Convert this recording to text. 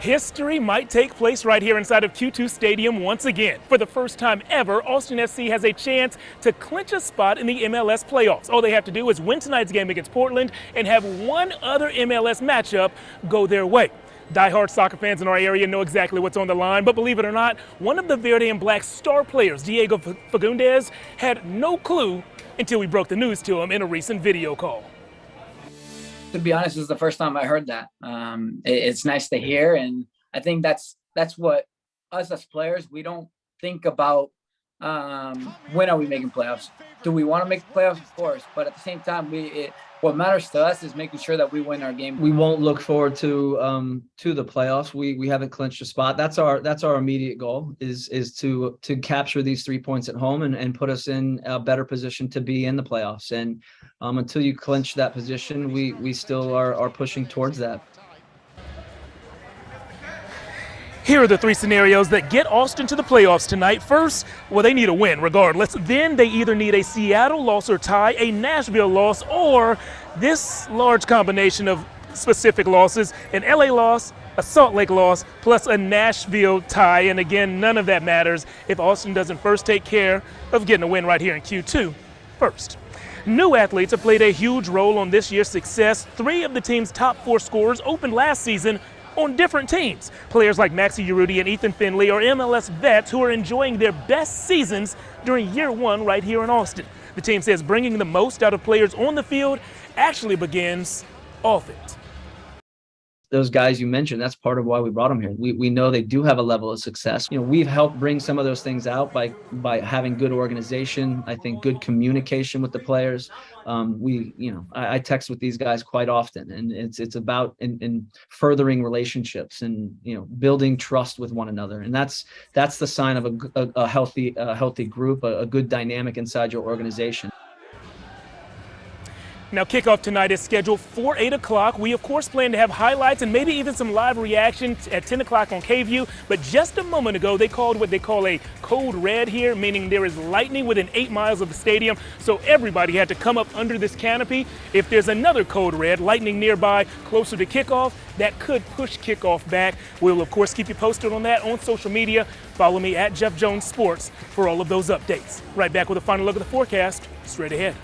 History might take place right here inside of Q2 Stadium once again. For the first time ever, Austin FC has a chance to clinch a spot in the MLS playoffs. All they have to do is win tonight's game against Portland and have one other MLS matchup go their way. Die-hard soccer fans in our area know exactly what's on the line, but believe it or not, one of the Verde and Black star players, Diego Fagundez, had no clue until we broke the news to him in a recent video call. To be honest, this is the first time I heard that. It's nice to hear, and I think that's what us as players, we don't think about when are we making playoffs. Do we want to make the playoffs? Of course, but at the same time, what matters to us is making sure that we win our game. We won't look forward to the playoffs. We haven't clinched a spot. That's our immediate goal is to capture these 3 points at home and put us in a better position to be in the playoffs. And until you clinch that position, we still are pushing towards that. Here are the three scenarios that get Austin to the playoffs tonight. First, well, they need a win regardless. Then they either need a Seattle loss or tie, a Nashville loss, or this large combination of specific losses, an LA loss, a Salt Lake loss, plus a Nashville tie. And again, none of that matters if Austin doesn't first take care of getting a win right here in Q2 first. New athletes have played a huge role on this year's success. 3 of the team's top 4 scorers opened last season on different teams. Players like Maxi Urruti and Ethan Finley are MLS vets who are enjoying their best seasons during year 1 right here in Austin. The team says bringing the most out of players on the field actually begins off it. Those guys you mentioned, that's part of why we brought them here. We know they do have a level of success. You know, we've helped bring some of those things out by having good organization, I think good communication with the players. I text with these guys quite often, and it's about in furthering relationships and, building trust with one another. And that's the sign of a healthy group, a good dynamic inside your organization. Now, kickoff tonight is scheduled for 8 o'clock. We, of course, plan to have highlights and maybe even some live reactions at 10 o'clock on KVUE. But just a moment ago, they called what they call a code red here, meaning there is lightning within 8 miles of the stadium. So everybody had to come up under this canopy. If there's another code red, lightning nearby, closer to kickoff, that could push kickoff back. We'll, of course, keep you posted on that on social media. Follow me at Jeff Jones Sports for all of those updates. Right back with a final look at the forecast straight ahead.